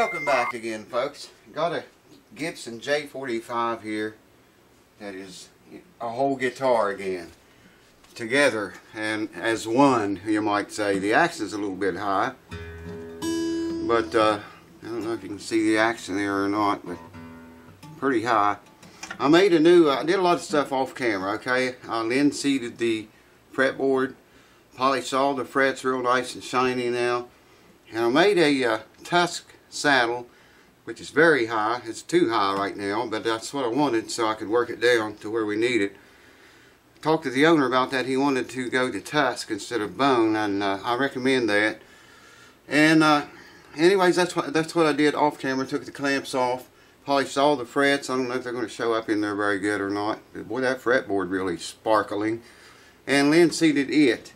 Welcome back again, folks. Got a Gibson j45 here that is a whole guitar again, together and as one, you might say. The action's a little bit high, but I don't know if you can see the action there or not, but pretty high. I made a new, I did a lot of stuff off camera, okay? I lens-seated the fretboard, polished all the frets real nice and shiny now, and I made a tusk saddle, which is very high. It's too high right now, but that's what I wanted so I could work it down to where we need it. Talked to the owner about that. He wanted to go to tusk instead of bone, and I recommend that. And anyways, that's what I did off camera. Took the clamps off, polished all the frets. I don't know if they're going to show up in there very good or not. But boy, that fretboard really sparkling. And lens seated it.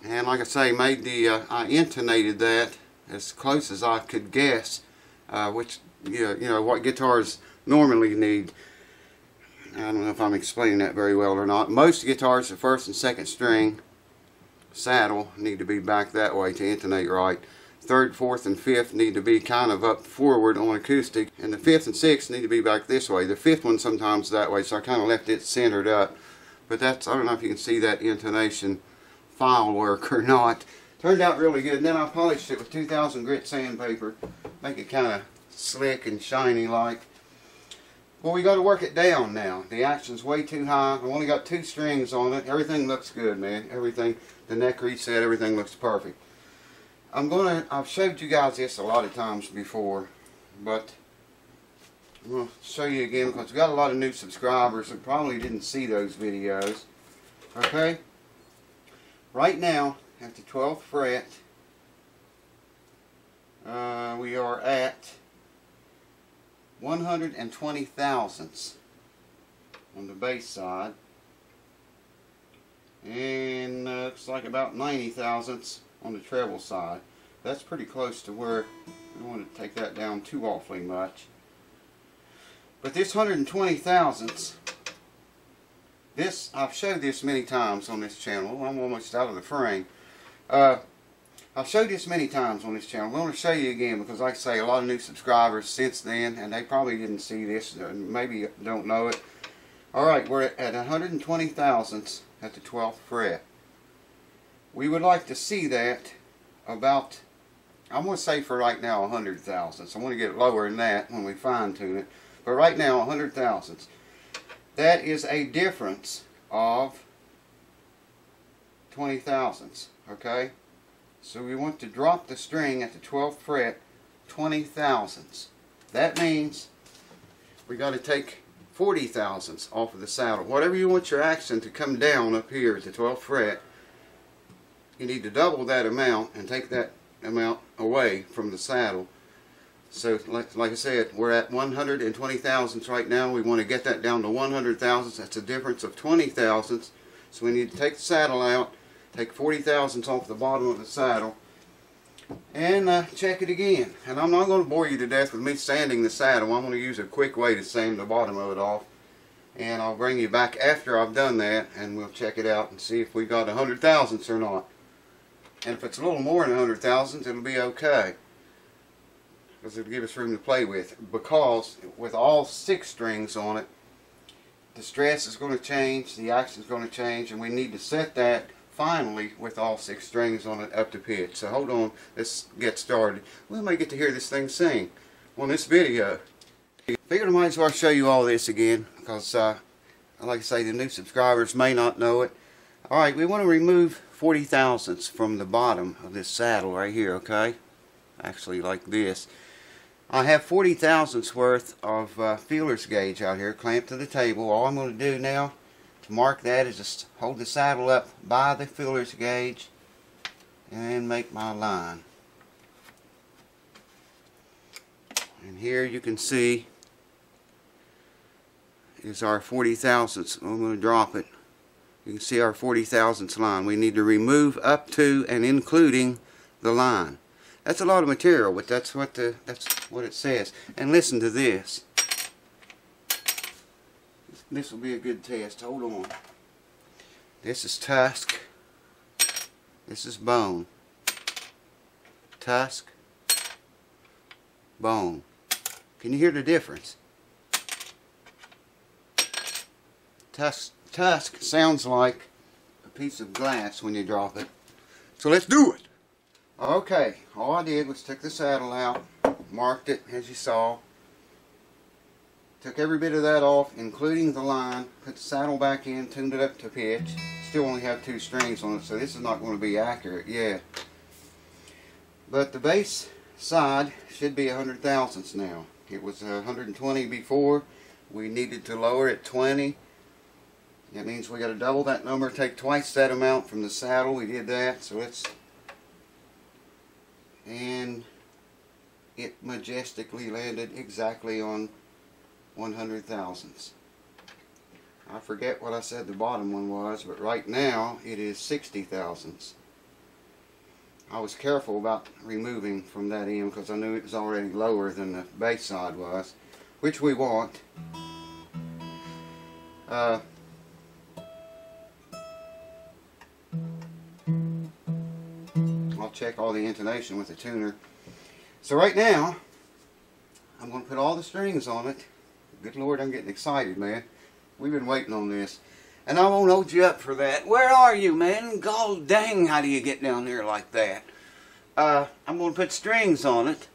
And like I say, made the I intonated that as close as I could guess, which you know what guitars normally need. I don't know if I'm explaining that very well or not. Most guitars, the first and second string saddle need to be back that way to intonate right. Third, fourth, and fifth need to be kind of up forward on acoustic, and the fifth and sixth need to be back this way. The fifth one sometimes that way, so I kind of left it centered up. But that's, I don't know if you can see that intonation file work or not. Turned out really good. And then I polished it with 2000 grit sandpaper, make it kind of slick and shiny like. Well, we got to work it down now. The action's way too high. I've only got 2 strings on it. Everything looks good, man. Everything, the neck reset, everything looks perfect. I've showed you guys this a lot of times before, but I'm going to show you again because we've got a lot of new subscribers who probably didn't see those videos. Okay? Right now, at the 12th fret, we are at 120 thousandths on the bass side, and looks like about 90 thousandths on the treble side. That's pretty close to where I don't want to take that down too awfully much. But this 120 thousandths, this, I've showed this many times on this channel. I'm almost out of the frame. I've showed this many times on this channel. I'm going to show you again because, like I say, a lot of new subscribers since then, and they probably didn't see this, maybe don't know it. Alright, we're at 120 thousandths at the 12th fret. We would like to see that about, I'm going to say for right now 100 thousandths. I want to get it lower than that when we fine tune it. But right now 100 thousandths. That is a difference of 20 thousandths, okay? So we want to drop the string at the 12th fret 20 thousandths. That means we got to take 40 thousandths off of the saddle. Whatever you want your action to come down up here at the 12th fret, you need to double that amount and take that amount away from the saddle. So like I said, we're at 120 thousandths right now. We want to get that down to 100 thousandths. That's a difference of 20 thousandths. So we need to take the saddle out, take 40 thousandths off the bottom of the saddle, and check it again. And I'm not going to bore you to death with me sanding the saddle. I'm going to use a quick way to sand the bottom of it off. And I'll bring you back after I've done that, and we'll check it out and see if we got 100 thousandths or not. And if it's a little more than 100 thousandths, it'll be okay, because it'll give us room to play with. Because with all 6 strings on it, the stress is going to change, the action is going to change, and we need to set that finally with all 6 strings on it up to pitch. So hold on, let's get started. We may get to hear this thing sing on this video. Figured I might as well show you all this again, because like I say, the new subscribers may not know it. Alright, we want to remove 40 thousandths from the bottom of this saddle right here, okay? Actually like this. I have 40 thousandths worth of feelers gauge out here clamped to the table. All I'm going to do now to mark that is just hold the saddle up by the feelers gauge and make my line. And here you can see is our 40 thousandths. I'm going to drop it. You can see our 40 thousandths line. We need to remove up to and including the line. That's a lot of material, but that's what it says. And listen to this. This will be a good test. Hold on. This is tusk. This is bone. Tusk. bone. Can you hear the difference? Tusk sounds like a piece of glass when you drop it. So let's do it. Okay, all I did was took the saddle out, marked it as you saw, took every bit of that off, including the line, put the saddle back in, tuned it up to pitch. Still only have 2 strings on it, so this is not going to be accurate yet. But the bass side should be 100 thousandths now. It was 120 before. We needed to lower it 20. That means we got to double that number, take twice that amount from the saddle. We did that, so and it majestically landed exactly on 100 thousandths. I forget what I said the bottom one was, but right now it is 60 thousandths. I was careful about removing from that end because I knew it was already lower than the bass side was, which we want. I'll check all the intonation with the tuner. So right now I'm going to put all the strings on it. Good Lord, I'm getting excited, man. We've been waiting on this. And I won't hold you up for that. Where are you, man? God dang, how do you get down there like that? I'm going to put strings on it,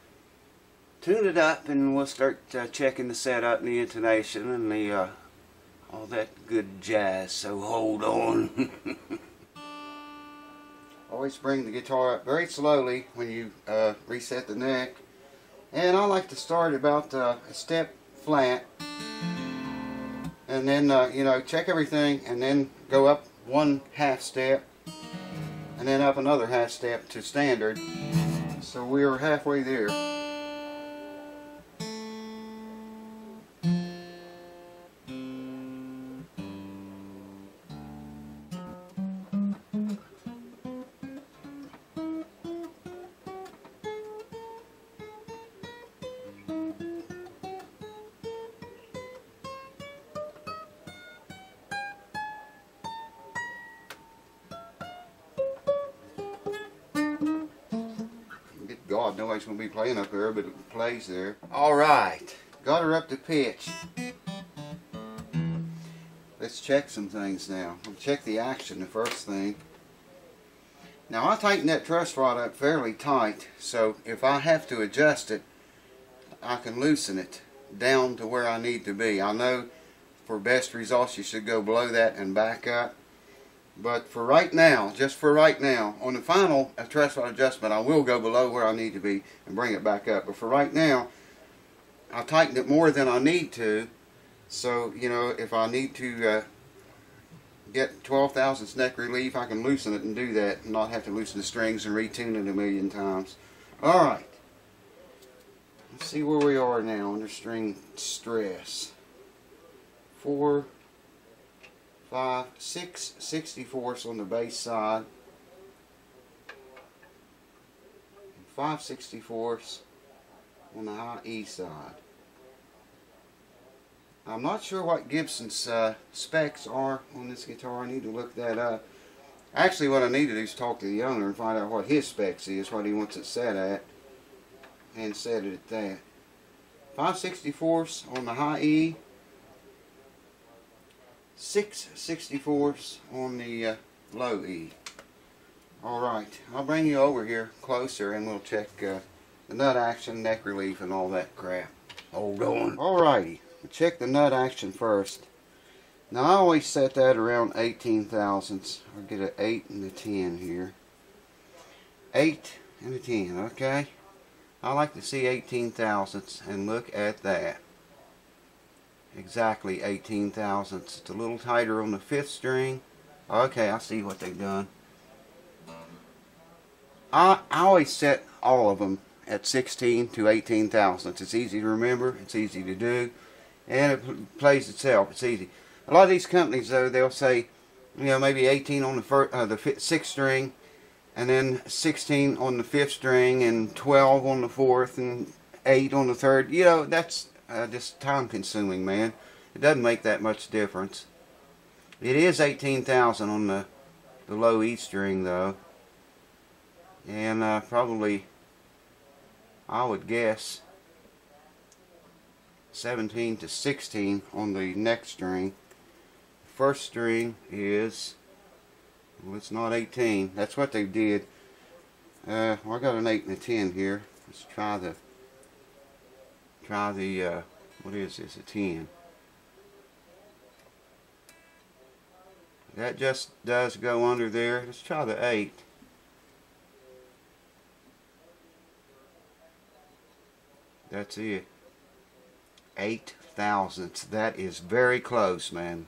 tune it up, and we'll start checking the setup and the intonation and the all that good jazz. So hold on. Always bring the guitar up very slowly when you reset the neck. And I like to start about a step flat. And then, you know, check everything and then go up 1/2 step and then up another 1/2 step to standard. So we're halfway there. God, nobody's going to be playing up there, but it plays there. Alright, got her up to pitch. Let's check some things now. We'll check the action, the first thing. Now I tighten that truss rod up fairly tight, so if I have to adjust it, I can loosen it down to where I need to be. I know for best results you should go below that and back up. But for right now, just for right now, on the final truss rod adjustment, I will go below where I need to be and bring it back up. But for right now, I tightened it more than I need to. So, you know, if I need to get 12 thousandths neck relief, I can loosen it and do that and not have to loosen the strings and retune it a million times. Alright. Let's see where we are now under string stress. 4, 5, 6 64ths on the bass side, and 5 64ths on the high E side. I'm not sure what Gibson's specs are on this guitar. I need to look that up. Actually, what I need to do is talk to the owner and find out what his specs is, what he wants it set at, and set it at that. 5 64ths on the high E, 6 64ths on the low E. Alright, I'll bring you over here closer and we'll check the nut action, neck relief, and all that crap. Hold on. Alrighty, we'll check the nut action first. Now I always set that around 18 thousandths. I'll get an 8 and a 10 here. 8 and a 10, okay? I like to see 18 thousandths, and look at that. Exactly 18 thousandths. It's a little tighter on the 5th string. Okay, I see what they've done. I always set all of them at 16 to 18 thousandths. It's easy to remember, it's easy to do, and it plays itself. It's easy. A lot of these companies, though, they'll say, you know, maybe 18 on the 6th string, and then 16 on the 5th string, and 12 on the 4th, and 8 on the 3rd. You know, that's just time consuming, man. It doesn't make that much difference. It is 18,000 on the low E string, though, and probably, I would guess, 17 to 16 on the next string. First string is, well, it's not 18. That's what they did. Well, I got an 8 and a 10 here. Let's try the what is this, a 10. That just does go under there. Let's try the 8. That's it. 8 thousandths. That is very close, man.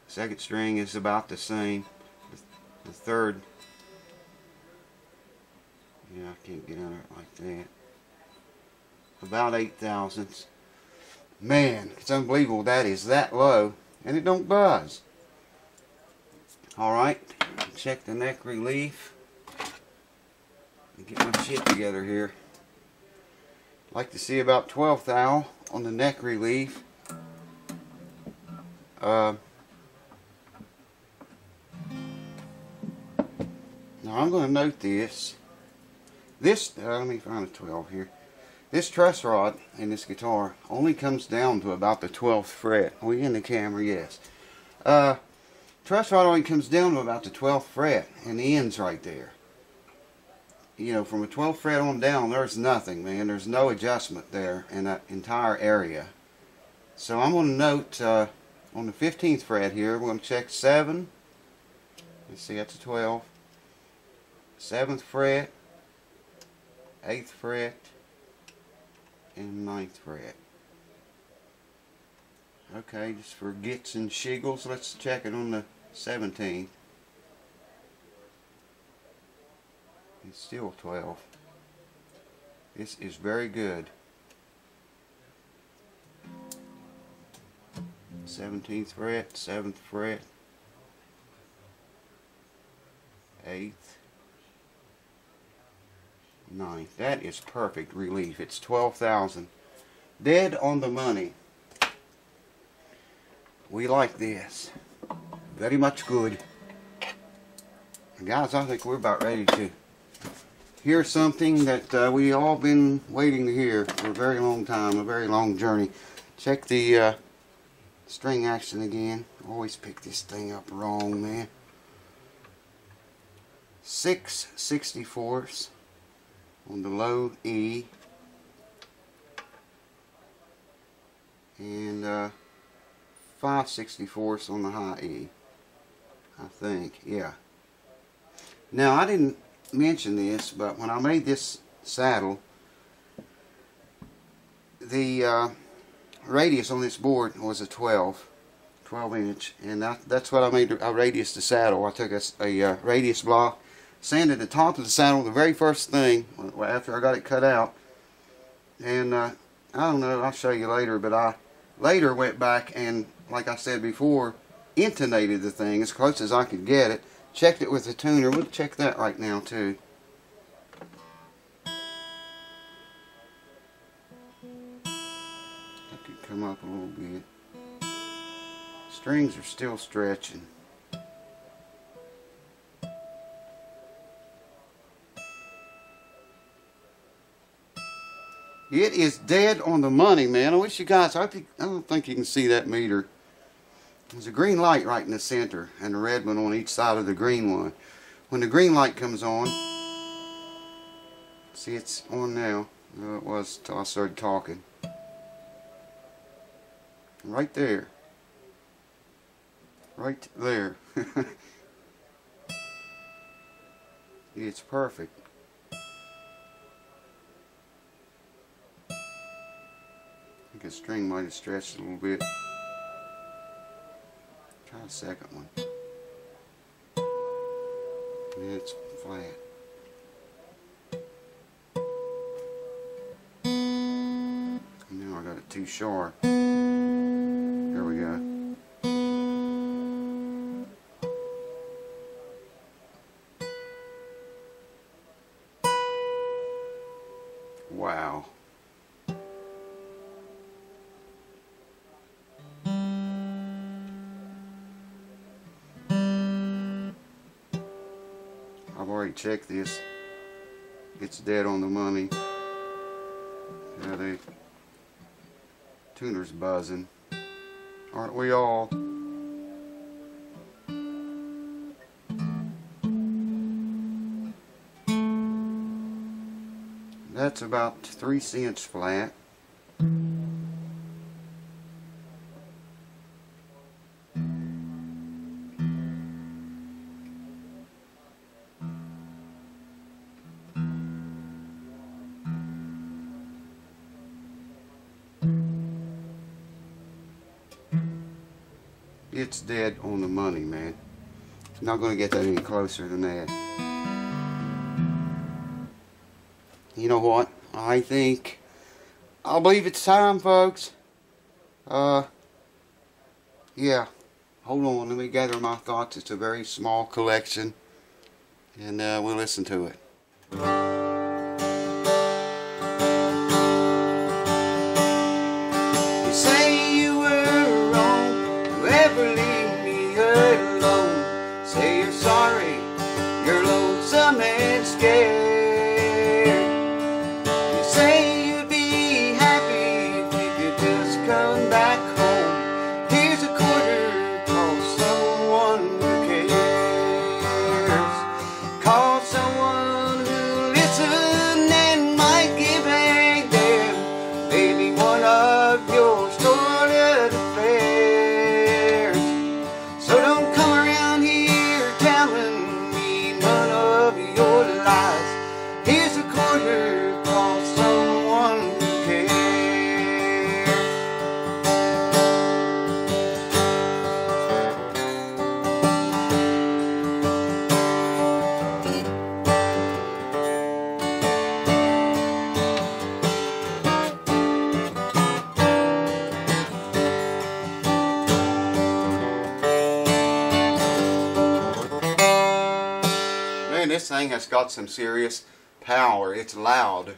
Second string is about the same. The third, yeah, I can't get under it like that. About 8 thousandths. Man, it's unbelievable that is that low, and it don't buzz. Alright, check the neck relief. Get my shit together here. Like to see about 12 thou on the neck relief. Now I'm going to note this. Let me find a 12 here. This truss rod in this guitar only comes down to about the 12th fret. Are we in the camera? Yes. Truss rod only comes down to about the 12th fret, and the end's right there. You know, from a 12th fret on down, there's nothing, man. There's no adjustment there in that entire area. So I'm going to note on the 15th fret here, we're going to check 7. Let's see, that's a 12. 7th fret, 8th fret, and 9th fret. Okay, just for gits and shiggles, let's check it on the 17th. It's still 12. This is very good. 17th fret, 7th fret, 8th, 9th. That is perfect relief. It's 12,000. Dead on the money. We like this. Very much good. And guys, I think we're about ready to hear something that we all been waiting to hear for a very long time, a very long journey. Check the string action again. Always pick this thing up wrong, man. 6 64ths on the low E, and 5 64ths on the high E, I think. Yeah. Now, I didn't mention this, but when I made this saddle, the radius on this board was a 12 inch, and that's what I made a radius the saddle. I took a radius block, sanded the top of the saddle the very first thing after I got it cut out, and I don't know, I'll show you later, but I later went back and, like I said before, intonated the thing as close as I could get it. Checked it with the tuner. We'll check that right now too. That could come up a little bit. Strings are still stretching. It is dead on the money, man. I wish you guys, I don't think you can see that meter. There's a green light right in the center and a red one on each side of the green one. When the green light comes on, see, it's on now. No, it was till I started talking. Right there. Right there. It's perfect. I think the string might have stretched a little bit. Try a second one. Yeah, it's flat. Now I got it too sharp. There we go. Wow. I've already checked this. It's dead on the money. Yeah, Tuner's buzzing. Aren't we all? That's about 3 cents flat. It's dead on the money, man. It's not going to get that any closer than that. You know what? I believe it's time, folks. Yeah. Hold on, let me gather my thoughts. It's a very small collection, and we'll listen to it. You say you were wrong to ever leave me alone. Say you're sorry, you're lonesome and scared. This thing has got some serious power. It's loud.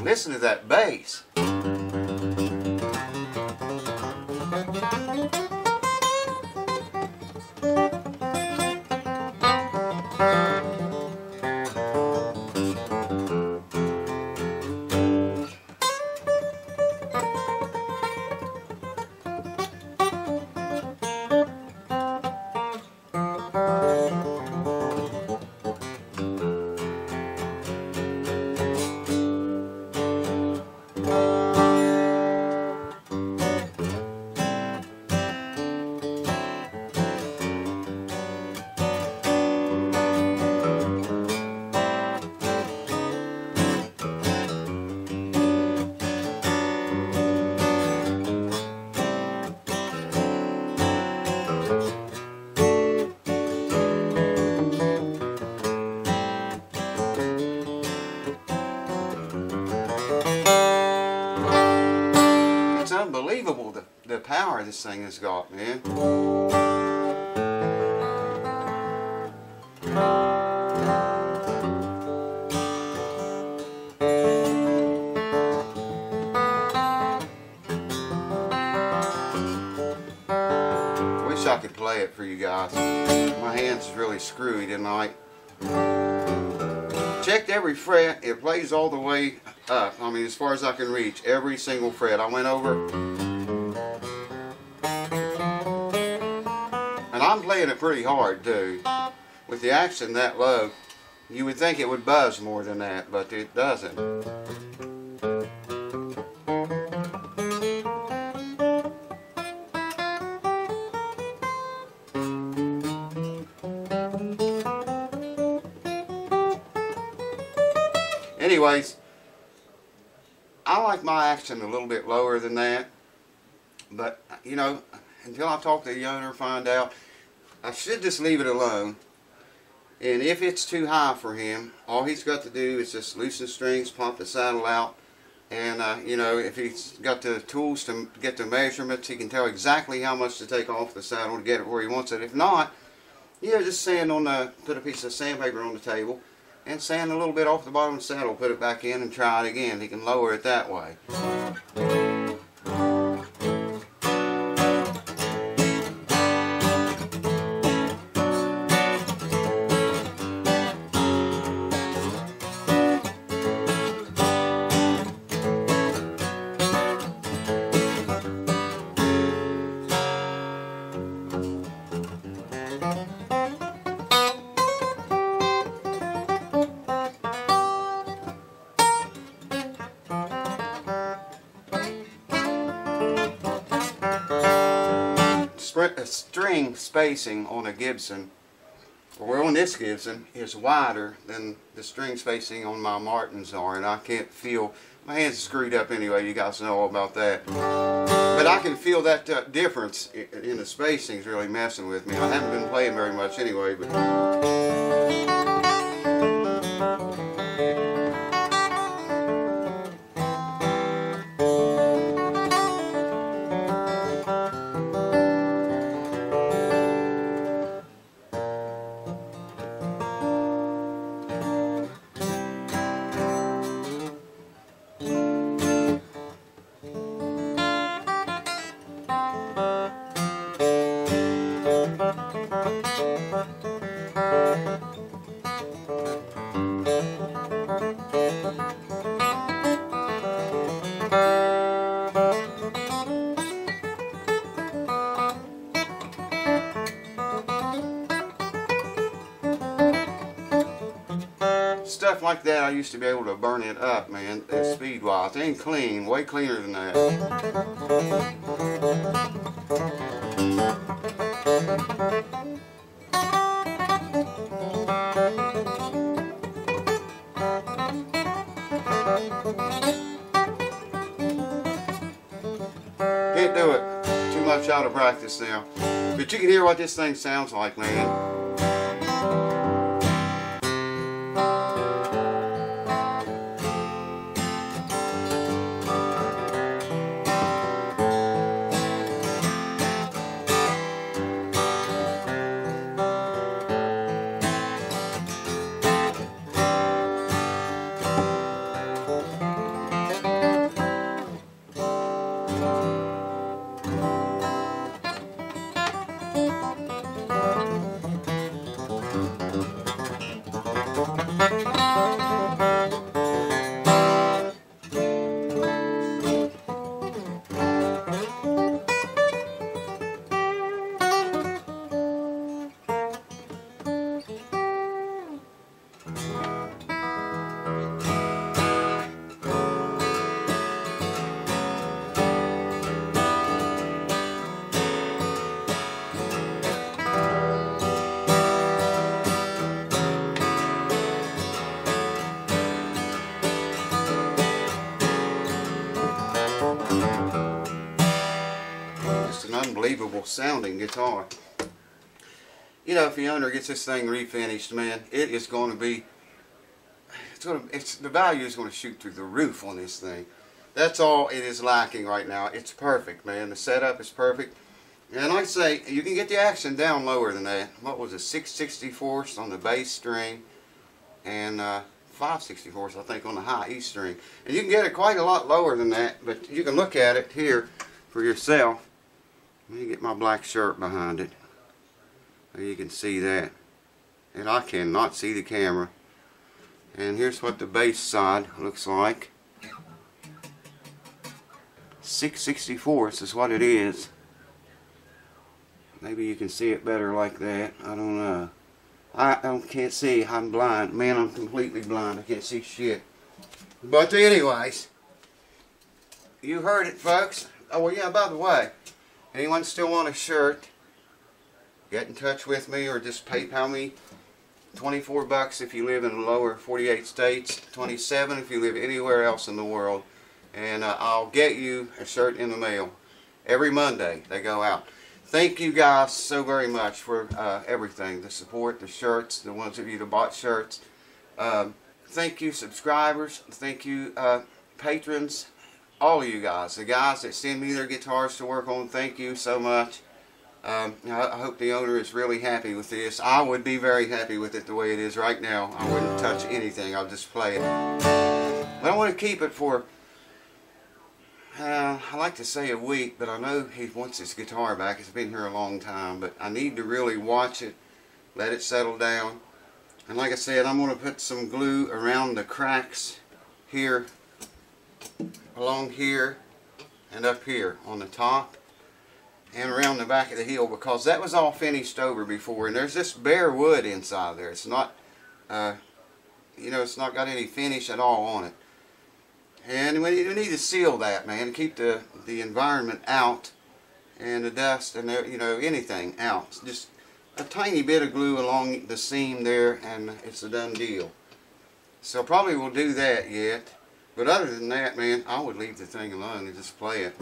Listen to that bass. Unbelievable the power this thing has got, man. Wish I could play it for you guys. My hands is really screwy tonight. Checked every fret. It plays all the way up. I mean, as far as I can reach, every single fret. I went over, and I'm playing it pretty hard too. With the action that low, you would think it would buzz more than that, but it doesn't. Anyways, I like my action a little bit lower than that, but you know, until I talk to the owner, find out, I should just leave it alone. And if it's too high for him, all he's got to do is just loosen the strings, pop the saddle out, and you know, if he's got the tools to get the measurements, he can tell exactly how much to take off the saddle to get it where he wants it. If not, yeah, just sand on put a piece of sandpaper on the table and sand a little bit off the bottom of the saddle, put it back in and try it again. He can lower it that way. string spacing on a Gibson, or on this Gibson, is wider than the string spacing on my Martins are, and I can't feel, my hands are screwed up anyway, you guys know all about that. But I can feel that difference in the spacing is really messing with me. I haven't been playing very much anyway, but stuff like that, I used to be able to burn it up, man, speed-wise. It ain't clean, way cleaner than that. Can't do it. Too much out of practice now. But you can hear what this thing sounds like, man. Unbelievable sounding guitar. You know, if the owner gets this thing refinished, man, it is going to be, the value is going to shoot through the roof on this thing. That's all it is lacking right now. It's perfect, man. The setup is perfect. And like I say, you can get the action down lower than that. What was it, 6/64 on the bass string and 5/64 I think on the high E string. And you can get it quite a lot lower than that, but you can look at it here for yourself. Let me get my black shirt behind it. There you can see that. And I cannot see the camera. And here's what the bass side looks like. 6/64 is what it is. Maybe you can see it better like that. I don't know. I can't see. I'm blind. Man, I'm completely blind. I can't see shit. But anyways, you heard it, folks. Oh, well, yeah, by the way, anyone still want a shirt, get in touch with me, or just PayPal me. 24 bucks if you live in the lower 48 states, 27 if you live anywhere else in the world, and I'll get you a shirt in the mail. Every Monday they go out. Thank you guys so very much for everything, the support, the shirts, the ones of you that bought shirts. Thank you subscribers, thank you patrons, all of you guys, the guys that send me their guitars to work on, thank you so much. I hope the owner is really happy with this. I would be very happy with it the way it is right now. I wouldn't touch anything, I'll just play it. But I want to keep it for, I like to say a week, but I know he wants his guitar back. It's been here a long time, but I need to really watch it, let it settle down. And like I said, I'm going to put some glue around the cracks here, along here, and up here on the top, and around the back of the heel, because that was all finished over before, and there's this bare wood inside there. It's not, you know, it's not got any finish at all on it. And we need to seal that, man, to keep the environment out and the dust and you know, anything out. Just a tiny bit of glue along the seam there and it's a done deal. So probably we'll do that yet. But other than that, man, I would leave the thing alone and just play it.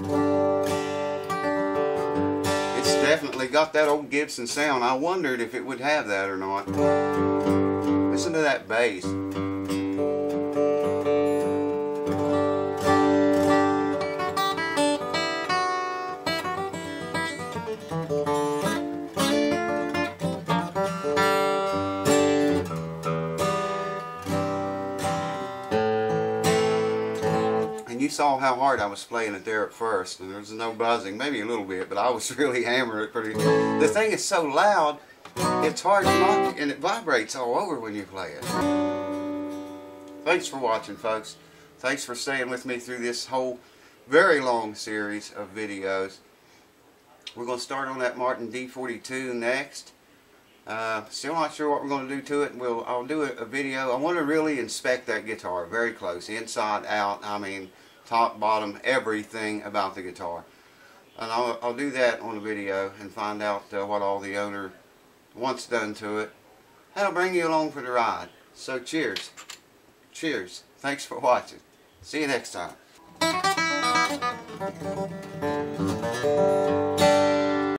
It's definitely got that old Gibson sound. I wondered if it would have that or not. Listen to that bass. You saw how hard I was playing it there at first, and there was no buzzing, maybe a little bit, but I was really hammering it pretty. The thing is so loud, it's hard to knock, and it vibrates all over when you play it. Thanks for watching, folks. Thanks for staying with me through this whole very long series of videos. We're going to start on that Martin D42 next. Still not sure what we're going to do to it. I'll do a video. I want to really inspect that guitar very close, inside out. I mean, top, bottom, everything about the guitar. And I'll do that on a video and find out what all the owner wants done to it. And I'll bring you along for the ride. So cheers. Cheers. Thanks for watching. See you next time.